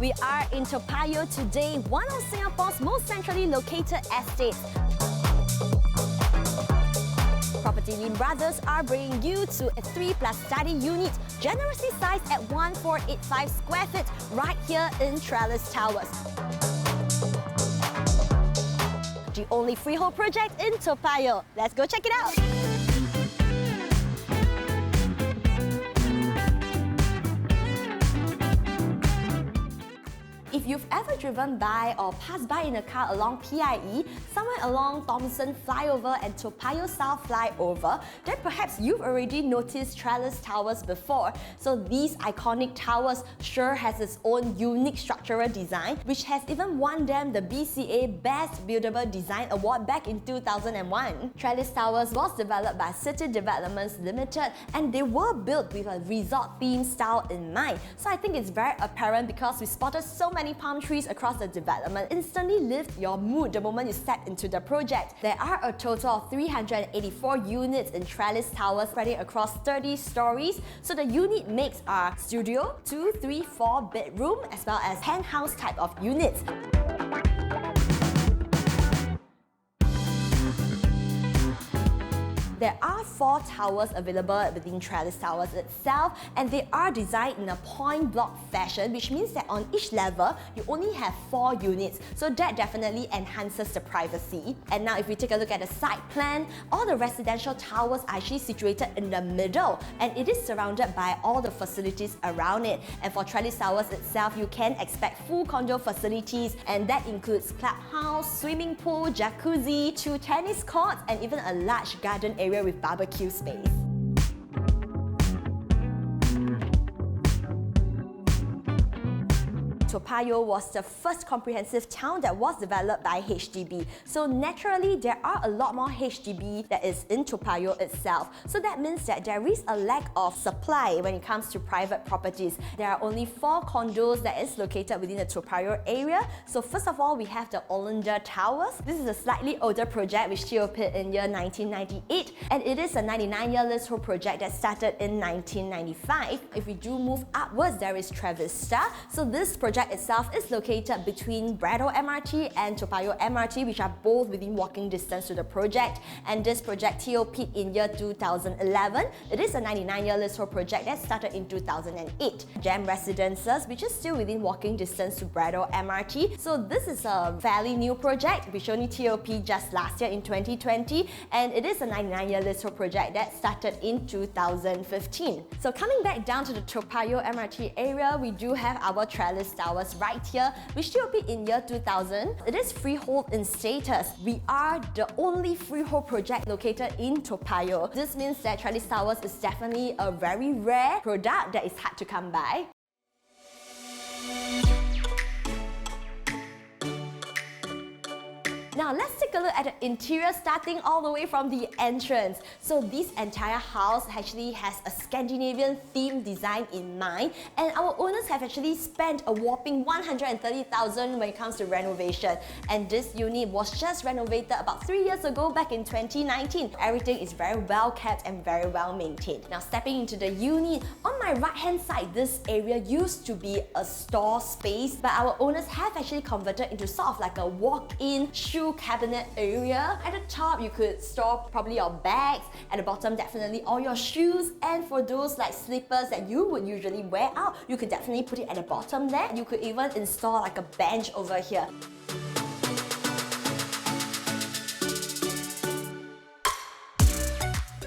We are in Toa Payoh today, one of Singapore's most centrally located estates. Propertylimbrothers are bringing you to a 3+ study unit, generously sized at 1485 square feet, right here in Trellis Towers. The only freehold project in Toa Payoh. Let's go check it out. If you've ever driven by or passed by in a car along PIE, somewhere along Thomson Flyover and Toa Payoh South Flyover, then perhaps you've already noticed Trellis Towers before. So these iconic towers sure has its own unique structural design, which has even won them the BCA Best Buildable Design Award back in 2001. Trellis Towers was developed by City Developments Limited, and they were built with a resort-themed style in mind. So I think it's very apparent because we spotted so many palm trees across the development instantly lift your mood the moment you step into the project. There are a total of 384 units in Trellis Towers spreading across 30 stories. So the unit makes are studio, 2, 3, 4 bedroom as well as penthouse type of units. There are 4 towers available within Trellis Towers itself, and they are designed in a point block fashion, which means that on each level, you only have 4 units, so that definitely enhances the privacy. And now if we take a look at the site plan, all the residential towers are actually situated in the middle, and it is surrounded by all the facilities around it. And for Trellis Towers itself, you can expect full condo facilities, and that includes clubhouse, swimming pool, jacuzzi, 2 tennis courts, and even a large garden area with barbecue space. Toa Payoh was the first comprehensive town that was developed by HDB. So naturally, there are a lot more HDB that is in Toa Payoh itself. So that means that there is a lack of supply when it comes to private properties. There are only 4 condos that is located within the Toa Payoh area. So first of all, we have the Ollander Towers. This is a slightly older project which TOP'd in year 1998, and it is a 99-year leasehold project that started in 1995. If we do move upwards, there is Trevista. So this project itself is located between Braddell MRT and Toa Payoh MRT, which are both within walking distance to the project. And this project TOP'd in year 2011. It is a 99-year leasehold project that started in 2008. Gem Residences, which is still within walking distance to Braddell MRT. So this is a fairly new project, which only TOP'd just last year in 2020, and it is a 99-year leasehold project that started in 2015. So coming back down to the Toa Payoh MRT area, we do have our Trellis Towers right here, which TOP'd in year 2000. It is freehold in status. We are the only freehold project located in Toa Payoh. This means that Trellis Towers is definitely a very rare product that is hard to come by. Now let's take a look at the interior, starting all the way from the entrance. So this entire house actually has a Scandinavian theme design in mind, and our owners have actually spent a whopping 130,000 when it comes to renovation. And this unit was just renovated about 3 years ago, back in 2019. Everything is very well kept and very well maintained. Now stepping into the unit, on my right hand side, this area used to be a store space, but our owners have actually converted into sort of like a walk-in shoe cabinet area. At the top, you could store probably your bags. At the bottom, definitely all your shoes. And for those like slippers that you would usually wear out, you could definitely put it at the bottom there. You could even install like a bench over here.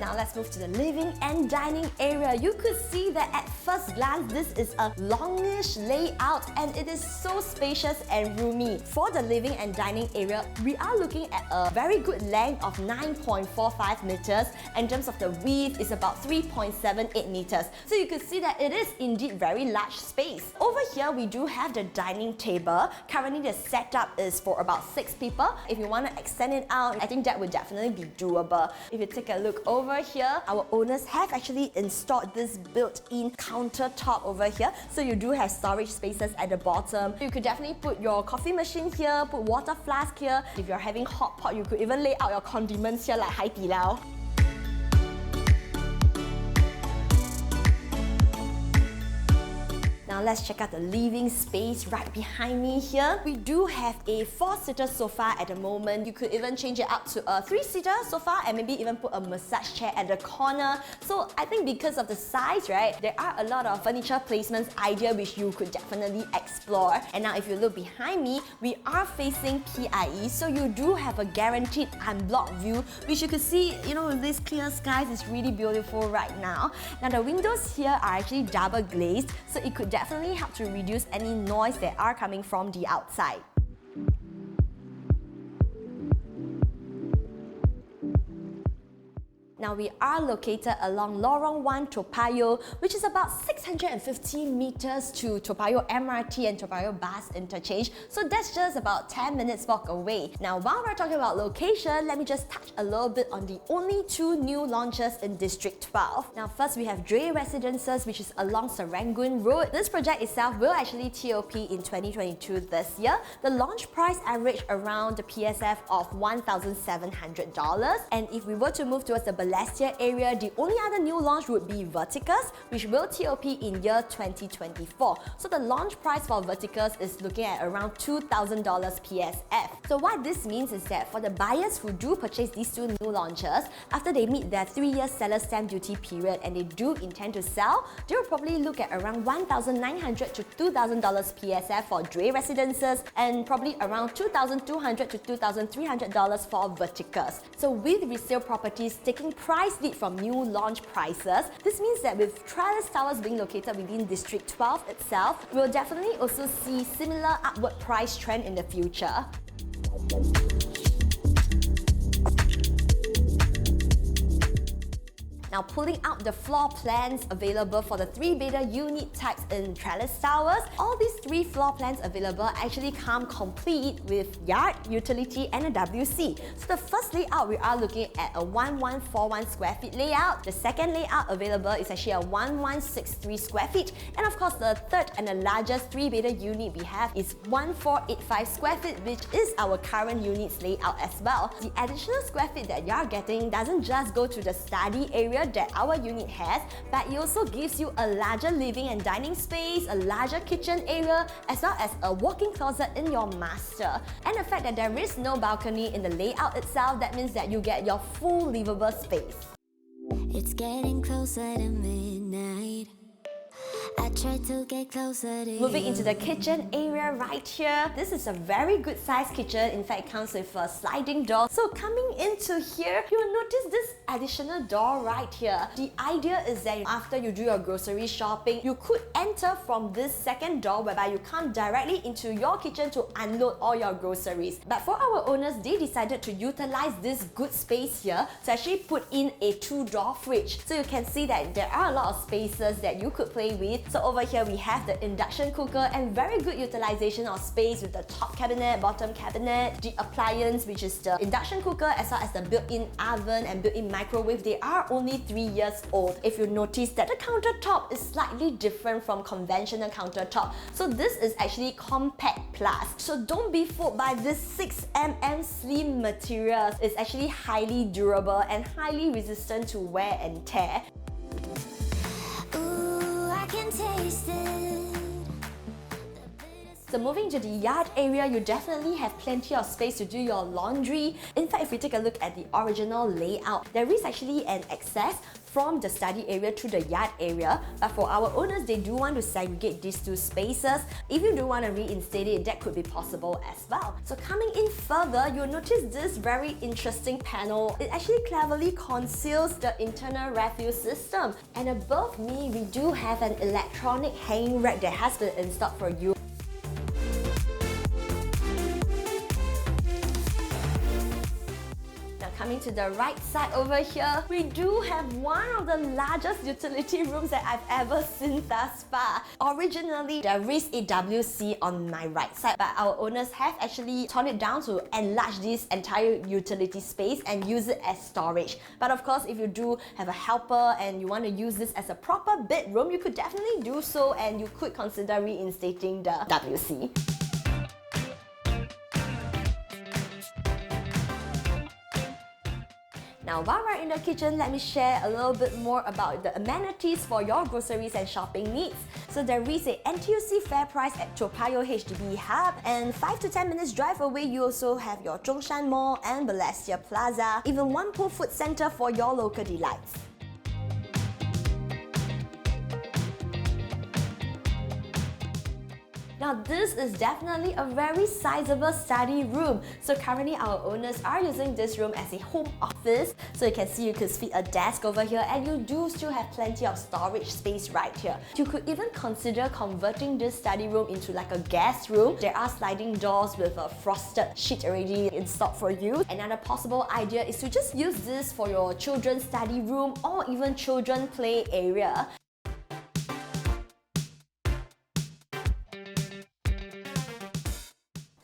Now let's move to the living and dining area. You could see that at first glance, this is a longish layout, and it is so spacious and roomy. For the living and dining area, we are looking at a very good length of 9.45 meters. In terms of the width, it's about 3.78 meters. So you could see that it is indeed very large space. Over here, we do have the dining table. Currently, the setup is for about 6 people. If you want to extend it out, I think that would definitely be doable. If you take a look over here, our owners have actually installed this built-in countertop over here. So you do have storage spaces at the bottom. You could definitely put your coffee machine here, put water flask here. If you're having hot pot, you could even lay out your condiments here like Hai Di Lao. Now let's check out the living space right behind me here. We do have a 4-seater sofa at the moment. You could even change it up to a 3-seater sofa and maybe even put a massage chair at the corner. So I think because of the size, right, there are a lot of furniture placements idea which you could definitely explore. And now if you look behind me, we are facing PIE, so you do have a guaranteed unblocked view, which you could see, you know, with these clear skies is really beautiful right now. Now the windows here are actually double glazed, so it could definitely help to reduce any noise that are coming from the outside. Now we are located along Lorong 1 Toa Payoh, which is about 650 meters to Toa Payoh MRT and Toa Payoh bus interchange. So that's just about 10 minutes walk away. Now while we're talking about location, let me just touch a little bit on the only 2 new launches in District 12. Now first we have Dre Residences, which is along Serangoon Road. This project itself will actually TOP in 2022 this year. The launch price averaged around the PSF of $1,700. And if we were to move towards the Balestier area, the only other new launch would be Verticus, which will TOP in year 2024. So the launch price for Verticus is looking at around $2,000 PSF. So what this means is that for the buyers who do purchase these 2 new launches, after they meet their 3-year seller stamp duty period and they do intend to sell, they will probably look at around $1,900 to $2,000 PSF for Dre Residences and probably around $2,200 to $2,300 for Verticus. So with resale properties taking price lead from new launch prices, this means that with Trellis Towers being located within District 12 itself, we'll definitely also see similar upward price trend in the future. Now pulling out the floor plans available for the 3-bedder unit types in Trellis Towers, all these 3 floor plans available actually come complete with yard, utility and a WC. So the first layout, we are looking at a 1141 square feet layout. The second layout available is actually a 1163 square feet. And of course the third and the largest 3-bedder unit we have is 1485 square feet, which is our current unit's layout as well. The additional square feet that you're getting doesn't just go to the study area that our unit has, but it also gives you a larger living and dining space, a larger kitchen area, as well as a walk-in closet in your master. And the fact that there is no balcony in the layout itself, that means that you get your full livable space. It's getting closer to midnight. I try to get closer to you. Moving into the kitchen area right here, this is a very good sized kitchen. In fact, it comes with a sliding door. So coming into here, you will notice this additional door right here. The idea is that after you do your grocery shopping, you could enter from this second door whereby you come directly into your kitchen to unload all your groceries. But for our owners, they decided to utilize this good space here to actually put in a 2-door fridge. So you can see that there are a lot of spaces that you could play with. So over here we have the induction cooker and very good utilization of space with the top cabinet, bottom cabinet, the appliance which is the induction cooker as well as the built-in oven and built-in microwave. They are only 3 years old. If you notice that the countertop is slightly different from conventional countertop. So this is actually Compact Plus. So don't be fooled by this 6mm slim material. It's actually highly durable and highly resistant to wear and tear. I can taste it. So moving to the yard area, you definitely have plenty of space to do your laundry. In fact, if we take a look at the original layout, there is actually an access from the study area to the yard area, but for our owners, they do want to segregate these 2 spaces. If you do want to reinstate it, that could be possible as well. So coming in further, you'll notice this very interesting panel. It actually cleverly conceals the internal refuse system. And above me, we do have an electronic hanging rack that has been installed for you. Coming to the right side over here, we do have one of the largest utility rooms that I've ever seen thus far. Originally, there is a WC on my right side, but our owners have actually torn it down to enlarge this entire utility space and use it as storage. But of course, if you do have a helper and you want to use this as a proper bedroom, you could definitely do so and you could consider reinstating the WC. Now, while we're in the kitchen, let me share a little bit more about the amenities for your groceries and shopping needs. So there is a NTUC fair price at Toa Payoh HDB Hub, and 5 to 10 minutes drive away, you also have your Zhongshan Mall and Balestier Plaza, even one pool food center for your local delights. Now this is definitely a very sizable study room. So currently our owners are using this room as a home office. So you can see you could fit a desk over here, and you do still have plenty of storage space right here. You could even consider converting this study room into like a guest room. There are sliding doors with a frosted sheet already installed for you. Another possible idea is to just use this for your children's study room or even children play area.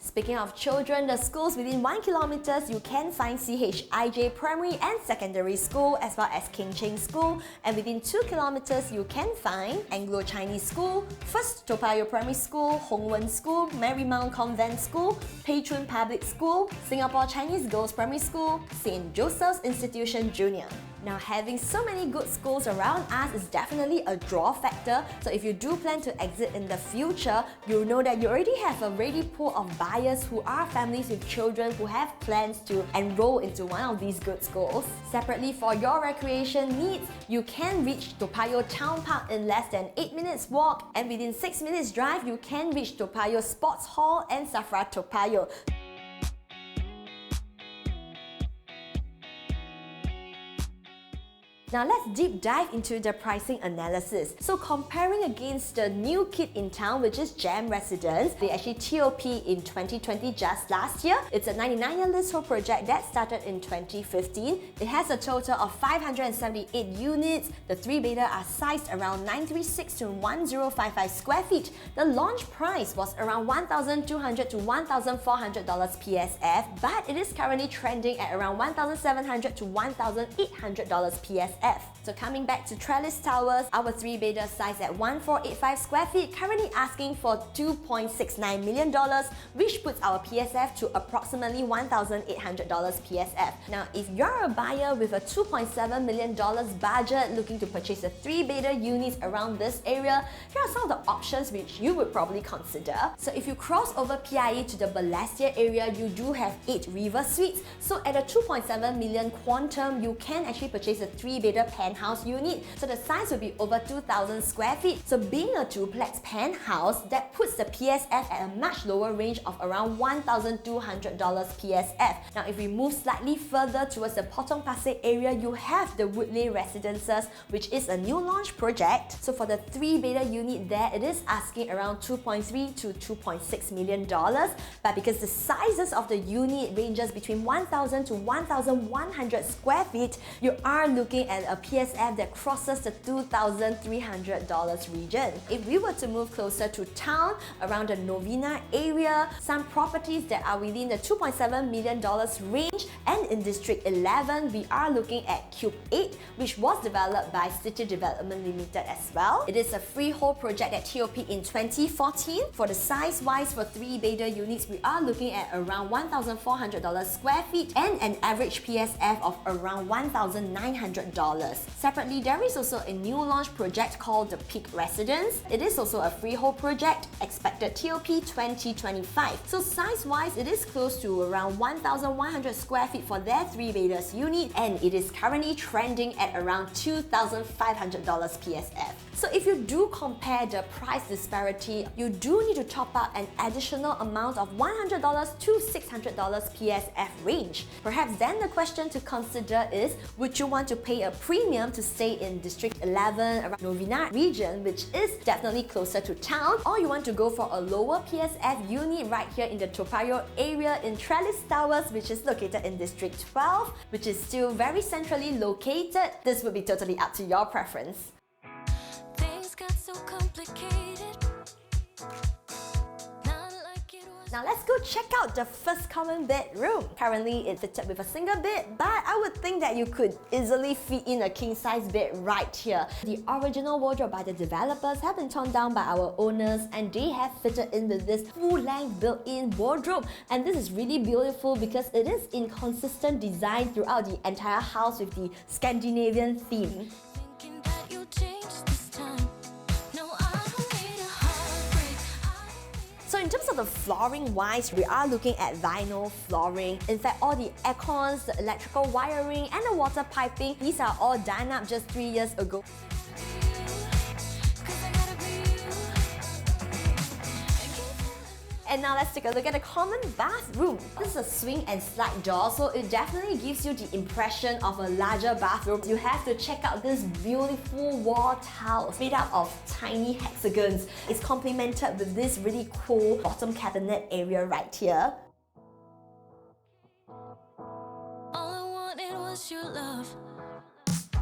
Speaking of children, the schools within 1 kilometer, you can find CHIJ Primary and Secondary School as well as King Cheng School, and within 2 kilometers you can find Anglo-Chinese School, First Toa Payoh Primary School, Hong Wen School, Marymount Convent School, Pei Chun Public School, Singapore Chinese Girls Primary School, St. Joseph's Institution Junior. Now, having so many good schools around us is definitely a draw factor. So if you do plan to exit in the future, you know that you already have a ready pool of buyers who are families with children who have plans to enroll into one of these good schools. Separately, for your recreation needs, you can reach Toa Payoh Town Park in less than 8 minutes walk, and within 6 minutes drive, you can reach Toa Payoh Sports Hall and Safra Toa Payoh. Now let's deep dive into the pricing analysis. So comparing against the new kid in town, which is Gem Residence, they actually TOP in 2020 just last year. It's a 99-year leasehold project that started in 2015. It has a total of 578 units. The 3-bedder are sized around 936 to 1055 square feet. The launch price was around $1,200 to $1,400 PSF, but it is currently trending at around $1,700 to $1,800 PSF. So coming back to Trellis Towers, our 3-bedder size at 1485 square feet, currently asking for $2.69 million, which puts our PSF to approximately $1,800 PSF. Now, if you're a buyer with a $2.7 million budget looking to purchase a 3-bedder unit around this area, here are some of the options which you would probably consider. So if you cross over PIE to the Balestier area, you do have 8 river suites. So at a 2.7 million quantum, you can actually purchase a 3-bedder penthouse unit. So the size will be over 2,000 square feet. So being a duplex penthouse, that puts the PSF at a much lower range of around $1,200 PSF. Now if we move slightly further towards the Potong Pasir area, you have the Woodley Residences, which is a new launch project. So for the 3-bedder unit there, it is asking around $2.3 to $2.6 million. But because the sizes of the unit ranges between 1,000 to 1,100 square feet, you are looking at a PSF that crosses the $2,300 region. If we were to move closer to town, around the Novena area, some properties that are within the $2.7 million range, and in District 11, we are looking at Cube 8, which was developed by City Development Limited as well. It is a freehold project that TOP in 2014. For the size-wise, for 3-bedder units, we are looking at around $1,400 square feet and an average PSF of around $1,900. Separately, there is also a new launch project called the Peak Residence. It is also a freehold project, expected TOP 2025. So size-wise, it is close to around 1,100 square feet for their 3-bedders unit, and it is currently trending at around $2,500 PSF. So if you do compare the price disparity, you do need to top up an additional amount of $100 to $600 PSF range. Perhaps then the question to consider is, would you want to pay a premium to stay in District 11 around Novena region, which is definitely closer to town, or you want to go for a lower PSF unit right here in the Toa Payoh area in Trellis Towers, which is located in District 12, which is still very centrally located. This would be totally up to your preference. Things got so complicated. Not like it was. Now let's go check out the first common bedroom. Currently it's fitted with a single bed, but I would think that you could easily fit in a king-size bed right here. The original wardrobe by the developers have been torn down by our owners, and they have fitted in with this full-length built-in wardrobe. And this is really beautiful because it is in consistent design throughout the entire house with the Scandinavian theme. So in terms of the flooring wise, we are looking at vinyl flooring. In fact, all the aircons, the electrical wiring and the water piping, these are all done up just 3 years ago. And now let's take a look at the common bathroom. This is a swing and slide door, so it definitely gives you the impression of a larger bathroom. You have to check out this beautiful wall tiles made up of tiny hexagons. It's complemented with this really cool bottom cabinet area right here. All I wanted was your love.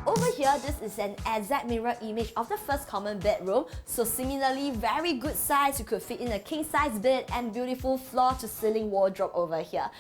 Over here, this is an exact mirror image of the first common bedroom. So similarly, very good size. You could fit in a king-size bed and beautiful floor-to-ceiling wardrobe over here.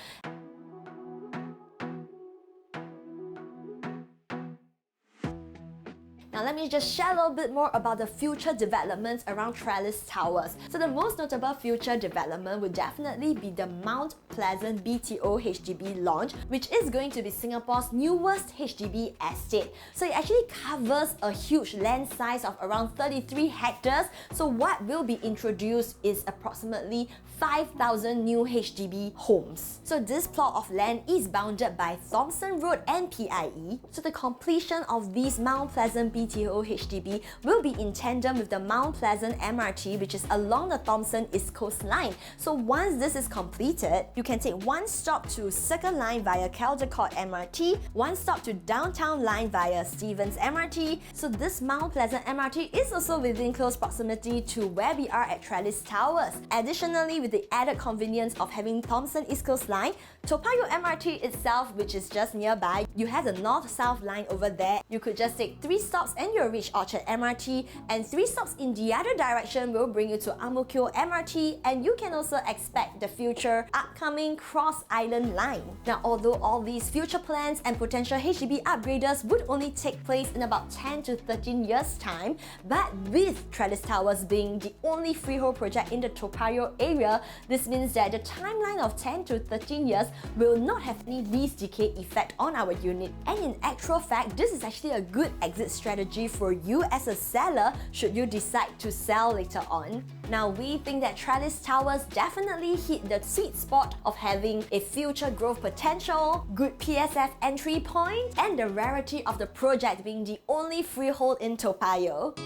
Now let me just share a little bit more about the future developments around Trellis Towers. So the most notable future development would definitely be the Mount Pleasant BTO HDB launch, which is going to be Singapore's newest HDB estate. So it actually covers a huge land size of around 33 hectares. So what will be introduced is approximately 5,000 new HDB homes. So this plot of land is bounded by Thomson Road and PIE. So the completion of these Mount Pleasant BTO HDB will be in tandem with the Mount Pleasant MRT, which is along the Thomson East Coast line. So once this is completed, you can take one stop to Circle Line via Caldecott MRT, one stop to Downtown Line via Stevens MRT. So this Mount Pleasant MRT is also within close proximity to where we are at Trellis Towers. Additionally, with the added convenience of having Thomson East Coast Line, Toa Payoh MRT itself, which is just nearby, you have the North-South line over there. You could just take 3 stops and you'll reach Orchard MRT, and 3 stops in the other direction will bring you to Ang Mo Kio MRT, and you can also expect the future upcoming Cross Island line. Now, although all these future plans and potential HDB upgraders would only take place in about 10 to 13 years time, but with Trellis Towers being the only freehold project in the Toa Payoh area, this means that the timeline of 10 to 13 years will not have any lease decay effect on our unit. And in actual fact, this is actually a good exit strategy for you as a seller should you decide to sell later on. Now, we think that Trellis Towers definitely hit the sweet spot of having a future growth potential, good PSF entry point, and the rarity of the project being the only freehold in Toa Payoh.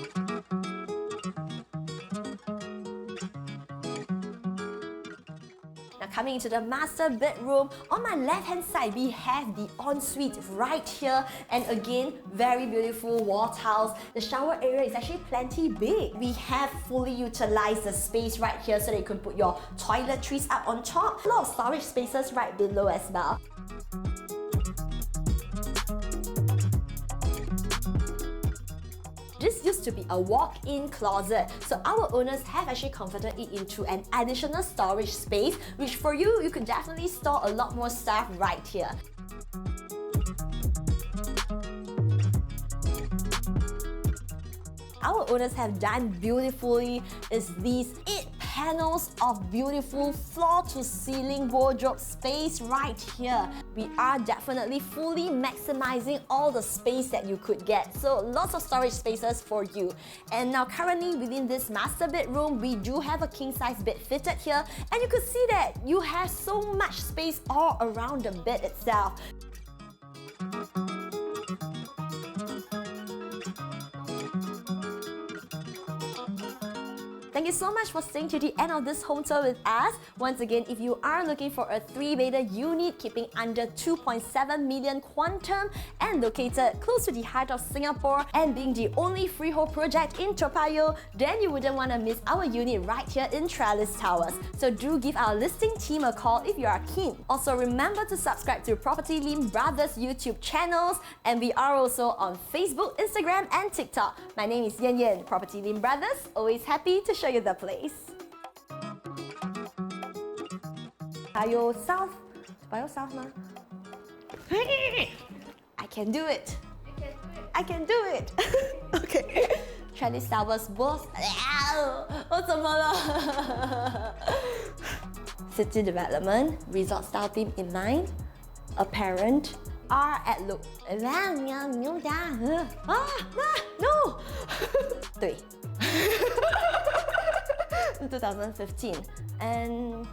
Now coming into the master bedroom, on my left hand side we have the ensuite right here, and again very beautiful wall tiles. The shower area is actually plenty big. We have fully utilized the space right here so that you can put your toiletries up on top. A lot of storage spaces right below as well. This used to be a walk-in closet, so our owners have actually converted it into an additional storage space, which for you, you could definitely store a lot more stuff right here. Our owners have done beautifully is these 8 panels of beautiful floor-to-ceiling wardrobe space right here. We are definitely fully maximizing all the space that you could get. So lots of storage spaces for you. And now currently within this master bedroom, we do have a king-size bed fitted here. And you could see that you have so much space all around the bed itself. Thank you so much for staying to the end of this home tour with us. Once again, if you are looking for a 3-bedder unit keeping under 2.7 million quantum and located close to the heart of Singapore and being the only freehold project in Toa Payoh, then you wouldn't want to miss our unit right here in Trellis Towers. So do give our listing team a call if you are keen. Also remember to subscribe to Propertylimbrothers YouTube channels, and we are also on Facebook, Instagram and TikTok. My name is Yan Yan, Propertylimbrothers, always happy to show you the place. Payoh South. Payoh South ma? I can do it. I can do it. Okay. Trellis Towers both. 我怎么了 City development, resort style theme in mind. Apparent. R at look. No. 对。2015 and